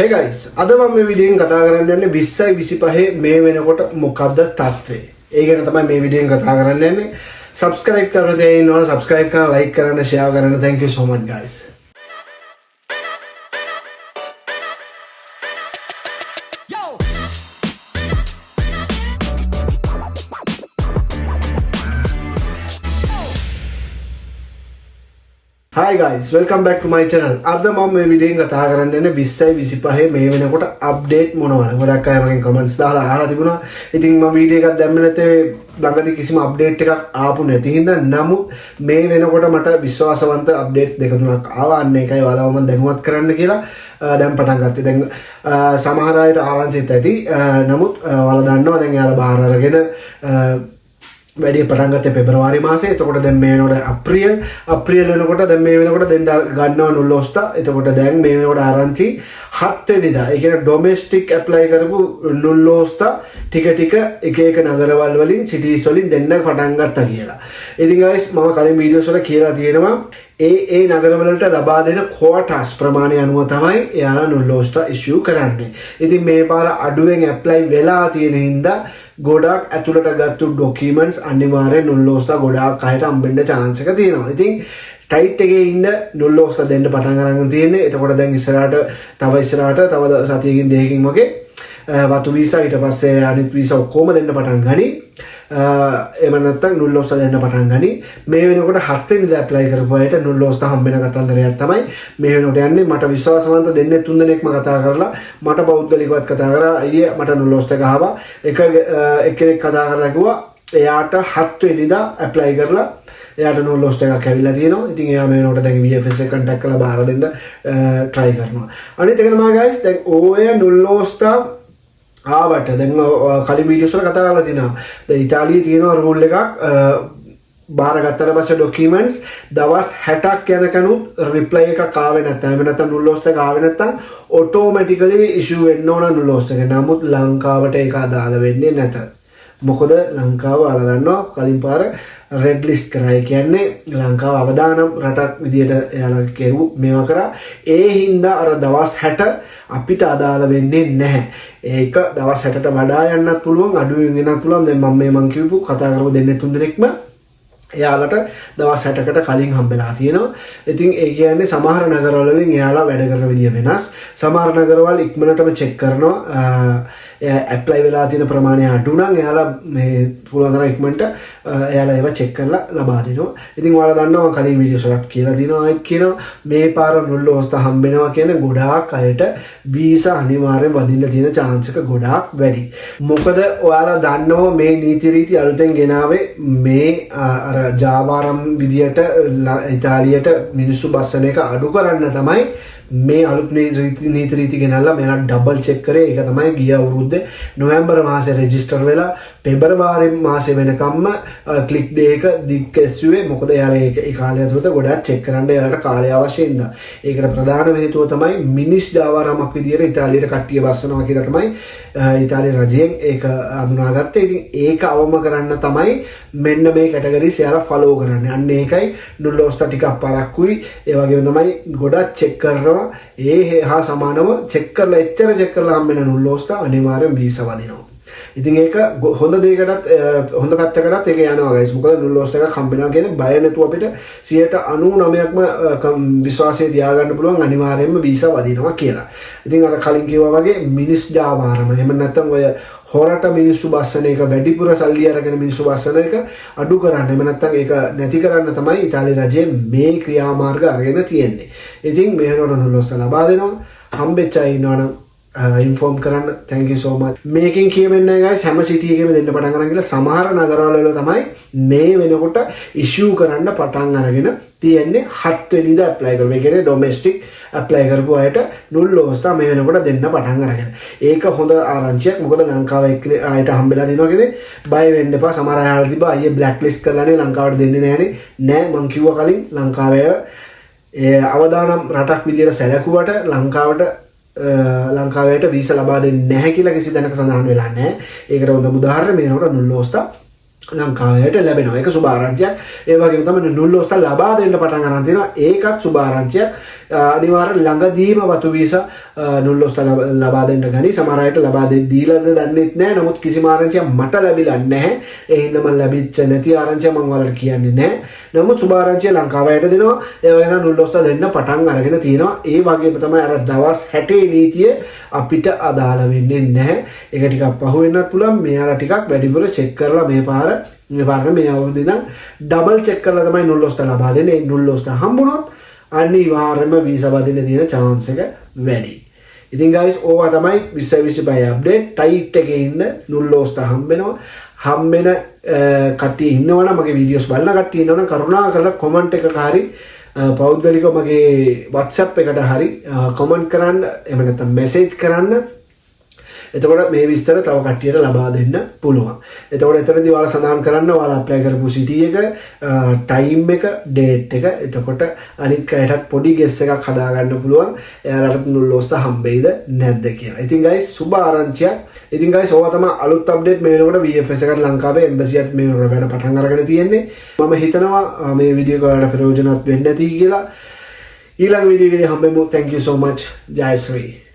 Hey guys, අද මම මේ වීඩියෝෙන් කතා කරන්න යන්නේ 2025 මේ වෙනකොට මොකද්ද තත්ත්වය? ඒ ගැන තමයි මේ වීඩියෝෙන් කතා කරන්න යන්නේ. Subscribe කරලා දෙන්න ඕන, subscribe කරලා like කරන්න, share කරන්න. Thank you so much guys. Hi guys, welcome back to my channel. අද මම මේ වීඩියෝෙන් කතා කරන්න යන්නේ 2025 මේ වෙනකොට අප්ඩේට් මොනවද? ගොඩක් අය මගෙන් කමෙන්ට්ස් දාලා අහලා තිබුණා. ඉතින් මම වීඩියෝ එකක් දැම්මේ නැතේ ළඟදී කිසිම අප්ඩේට් එකක් ආපු නැති හින්දා. නමුත් මේ වෙනකොට මට විශ්වාසවන්ත අප්ඩේට්ස් දෙක තුනක් ආවා. අන්න ඒකයි ඔයාලව මම දැනුවත් කරන්න කියලා දැන් පටන් ගත්තේ. දැන් සමහර අයට ආරංචිත් ඇති. නමුත් ඔයාලා දන්නවා දැන් යාලා බාහිර අරගෙන වැඩි පටන් ගත්තේ පෙබරවාරි මාසේ. එතකොට දැන් මේ වෙනකොට අප්‍රේල් වෙනකොට දැන් මේ වෙනකොට දෙන්න ගන්නවා නුල්ලෝස්තා. එතකොට දැන් මේ වෙනකොට ආරංචි 7 වෙනිදා. ඒ කියන්නේ ඩොමෙස්ටික් ඇප්ලයි කරපු නුල්ලෝස්තා ටික ටික එක නගරවල වලින් සිටිස් වලින් දෙන්න පටන් ගත්තා කියලා. ඉතින් guys මම කලින් වීඩියෝස් වල කියලා තියෙනවා ඒ නගරවලට ලබා දෙන ක්වෝටාස් ප්‍රමාණය අනුව තමයි එයාලා නුල්ලෝස්තා ඉෂුව කරන්නේ. ඉතින් මේ පාර අඩුවෙන් ඇප්ලයි වෙලා තියෙන හින්දා ගොඩක් ඇතුළට ගත්තු ඩොකියුමන්ට්ස් අනිවාර්යෙන් නුල්ලෝස්තා ගොඩාක් අයට හම්බෙන්න chance එක තියෙනවා. ඉතින් ටයිට් එකේ ඉන්න නුල්ලෝස්තා දෙන්න පටන් අරන් තියෙන්නේ. එතකොට දැන් ඉස්සරහට තව සතියකින් දෙකකින් වගේ වතු වීසා ඊට පස්සේ අනිත් වීසා ඔක්කොම දෙන්න පටන් ගනි. එහෙම නැත්නම් නුල්ලෝස්තා දෙන්න පටන් ගනි. මේ වෙනකොට 7 වෙනිදා ඇප්ලයි කරපු අයට නුල්ලෝස්තා හම්බෙන කතන්දරයක් තමයි මේ වෙනකොට යන්නේ. මට විශ්වාසවන්ත දෙන්නේ 3 දෙනෙක්ම කතා කරලා මට පෞද්ගලිකවත් කතා කරා. අයියේ මට නුල්ලෝස්තා එක ආවා. එක්කෙනෙක් කතා කරලා කිව්වා එයාට 7 වෙනිදා ඇප්ලයි කරලා එයාට නුල්ලෝස්තා එකක් ඇවිල්ලා තියෙනවා. ඉතින් එයා මේ වෙනකොට දැන් VFS එක කන්ටැක්ට් කරලා බාර දෙන්න try කරනවා. අනිත් එක තමයි guys දැන් ඔය නුල්ලෝස්තා ආවට දැන් කලින් වීඩියෝස් වල කතා කරලා තිනවා. දැන් ඉතාලියේ තියෙන රූල් එකක් බාරගත්තට පස්සේ ඩොකියුමන්ට්ස් දවස් 60ක් යනකනුත් රිප්ලයි එකක් ආවේ නැත්නම් එහෙම නැත්නම් නුල්ලෝස්තා එක ආවේ නැත්නම් ඔටෝමැටිකලි ඉෂුව වෙන්න ඕන නුල්ලෝස්තා එක. නමුත් ලංකාවට ඒක අදාළ වෙන්නේ නැත. මොකද ලංකාව අර දන්නවා කලින් පාර රෙඩ් ලිස්ට් කරා. ඒ කියන්නේ ලංකාව අවදානම් රටක් විදියට එයාලා කෙරුව මේවා කරා. ඒ හින්දා අර දවස් 60 අපිට අදාළ වෙන්නේ නැහැ. ඒක දවස් 60ට වඩා යන්නත් පුළුවන්, අඩුවෙන් වෙනත් පුළුවන්. දැන් මම කියපු කතා කරපු දෙන්නේ 3 දෙනෙක්ම එයාලට දවස් 60කට කලින් හම්බෙලා තියෙනවා. ඉතින් ඒ කියන්නේ සමහර නගරවල වලින් එයාලා වැඩ කරන විදිය වෙනස්. සමහර නගරවල ඉක්මනටම චෙක් කරනවා ඇප්ලයි වෙලා තියෙන ප්‍රමාණය අඩු නම් එයාලා මේ පුළුවන් තරම් ඉක්මනට එයාලා ඒවා චෙක් කරලා ලබා දෙනවා. ඉතින් ඔයාලා දන්නවා කලින් වීඩියෝස් වලත් කියලා දිනවා ආයෙත් කියනවා මේ පාර නුල්ලෝස්තා හම්බෙනවා කියන ගොඩාක් අයට වීසා අනිවාර්යෙන් වදින්න තියෙන chance එක ගොඩාක් වැඩි. මොකද ඔයාලා දන්නවා මේ නීති රීති අලුතෙන් ගෙනාවේ මේ අර ජාවාරම් විදියට ඉතාලියට මිනිස්සු බස්සන එක අඩු කරන්න තමයි මේ අලුත් නීති රීති ගෙනල්ලා මෙලා ඩබල් චෙක් කරේ. ඒක තමයි ගිය අවුරුද්දේ නොවැම්බර් මාසේ රෙජිස්ටර් වෙලා පෙබරවාරි මාසේ වෙනකම්ම ක්ලික් ඩේ එක දිග්ගැස්සුවේ. මොකද එයාලා ඒ කාලය ඇතුළත ගොඩක් චෙක් කරන්න එයාලට කාලය අවශ්‍ය හින්දා. ඒකට ප්‍රධාන හේතුව තමයි මිනිස් ජාවාරමක් විදියට ඉතාලියට කට්ටිය බස්සනවා කියලා තමයි ඉතාලිය රජයෙන් ඒක අඳුනාගත්තේ. ඉතින් ඒක අවම කරන්න තමයි මෙන්න මේ කැටගරිස් එයාලා ෆලෝ කරන්නේ. අන්න ඒකයි නුල්ලෝස්තා ටිකක් පරක්කුයි. ඒ වගේම තමයි ගොඩක් චෙක් කරනවා. ඒ හා සමානව චෙක් කරලා එච්චර චෙක් කරලා හම්බෙන නුල්ලෝස්තා අනිවාර්යෙන් වීසා වදිනවා. ඉතින් ඒක හොඳ දෙයකටත් හොඳ පැත්තකටත් ඒක යනවා guys. මොකද නුල්ලෝස්තා එකක් හම්බෙනවා කියන්නේ බය නැතුව අපිට 99%ක්ම විශ්වාසය තියාගන්න පුළුවන් අනිවාර්යෙන්ම වීසා වදිනවා කියලා. ඉතින් අර කලින් කිව්වා වගේ මිනිස් ජාවාරම එහෙම නැත්නම් ඔය හොරට මිනිස්සු බස්සන එක වැඩිපුර සල්ලි අරගෙන මිනිස්සු බස්සන එක අඩු කරන්න එහෙම නැත්නම් ඒක නැති කරන්න තමයි ඉතාලි රජය මේ ක්‍රියාමාර්ග අරගෙන තියෙන්නේ. ඉතින් මේ වෙනකොට නුල්ලෝස්තා ලබා දෙනවා. හම්බෙච්ච අය ඉන්නවනම් ඉන්ෆෝම් කරන්න. thank you so much. මේකෙන් කියවෙන්නේ guys හැම සිටි එකෙම දෙන්න පටන් ගන්න කියලා. සමහර නගරවල තමයි මේ වෙනකොට ඉෂුව කරන්න පටන් අරගෙන තියෙන්නේ 7 වෙනිදා ඇප්ලයි කරපු. ඒ කියන්නේ ඩොමෙස්ටික් ඇප්ලයි කරපු අයට නුල්ලෝස්තා මේ වෙනකොට දෙන්න පටන් අරගෙන. ඒක හොඳ ආරංචියක්. මොකද ලංකාවේ අයට හම්බෙලා තියෙනවා කියන්නේ බය වෙන්න එපා. සමහර අය අහලා තිබ්බා අයියේ බ්ලැක් ලිස්ට් කරලානේ ලංකාවට දෙන්නේ නැහනේ. නෑ මං කිව්වා කලින් ලංකාවේ අවදානම් රටක් විදියට සැලකුවට ලංකාවට වීසා ලබා දෙන්නේ නැහැ කියලා කිසි දැනක සඳහන් වෙලා නැහැ. ඒකට හොඳ උදාහරණ මේ වෙනකොට නුල්ලෝස්තා ලංකාවට ලැබෙනවා. ඒක සුබ ආරංචියක්. ඒ වගේම තමයි නුල්ලෝස්තා ලබා දෙන්න පටන් ගන්න තියෙනවා. ඒකත් සුබ ආරංචියක්. අනිවාර්යෙන් ළඟදීම වතු වීසා නුල්ලොස්ත ලබා දෙන්න ගනි. සමහර අයට ලබා දීලාද දන්නෙත් නැහැ. නමුත් කිසිම ආරංචියක් මට ලැබිලා නැහැ. ඒ හින්දා මම ලැබිච්ච නැති ආරංචිය මම ඔයාලට කියන්නේ නැහැ. නමුත් සුබ ආරංචිය ලංකාවට දෙනවා. ඒ වගේ තමයි නුල්ලොස්ත දෙන්න පටන් අරගෙන තියෙනවා. ඒ වගේම තමයි අර දවස් 60 නීතිය අපිට අදාළ වෙන්නේ නැහැ. ඒක ටිකක් පහු වෙන්නත් පුළුවන්. මෙයාලා ටිකක් වැඩිපුර චෙක් කරලා මේ පාර මේ අවුරුද්දේ නම් ඩබල් චෙක් කරලා තමයි නුල්ලොස්ත ලබා දෙන්නේ. ඒ නුල්ලොස්ත හම්බුනොත් අනිවාර්යයෙන්ම වීසා බදින්න තියෙන chance එක වැඩි. ඉතින් guys ඕවා තමයි 2025 අප්ඩේට්. ටයිට් එකේ ඉන්න නුල්ලොස්ත හම්බෙනවා. හම්බෙන කට්ටිය ඉන්නවනම් මගේ වීඩියෝස් බලන කට්ටිය ඉන්නවනම් කරුණාකරලා කමෙන්ට් එකක හරි පෞද්ගලිකව මගේ WhatsApp එකට හරි කමෙන්ට් කරන්න. එහෙම නැත්නම් මෙසේජ් කරන්න. එතකොට මේ විස්තර තව කට්ටියට ලබා දෙන්න පුළුවන්. එතකොට එතනදී ඔයාලා සඳහන් කරන්න ඔයාලා ඇප්ලයි කරපු සිටි එක, ටයිම් එක, ඩේට් එක. එතකොට අනිත් අයටත් පොඩි ගෙස් එකක් හදා ගන්න පුළුවන්. එයාලට නුල්ලොස්ත හම්බෙයිද නැද්ද කියලා. ඉතින් guys සුබ ආරංචියක්. ඉතින් guys ඕවා තමයි අලුත් අප්ඩේට් මේ වෙනකොට VFS එකට ලංකාවේ එම්බසියත් මේ වැඩ පටන් අරගෙන තියෙන්නේ. මම හිතනවා මේ වීඩියෝ එක ඔයාලට ප්‍රයෝජනවත් වෙන්න ඇති කියලා. ඊළඟ වීඩියෝ එකේ හම්බෙමු. Thank you so much. ජය ශ්‍රී.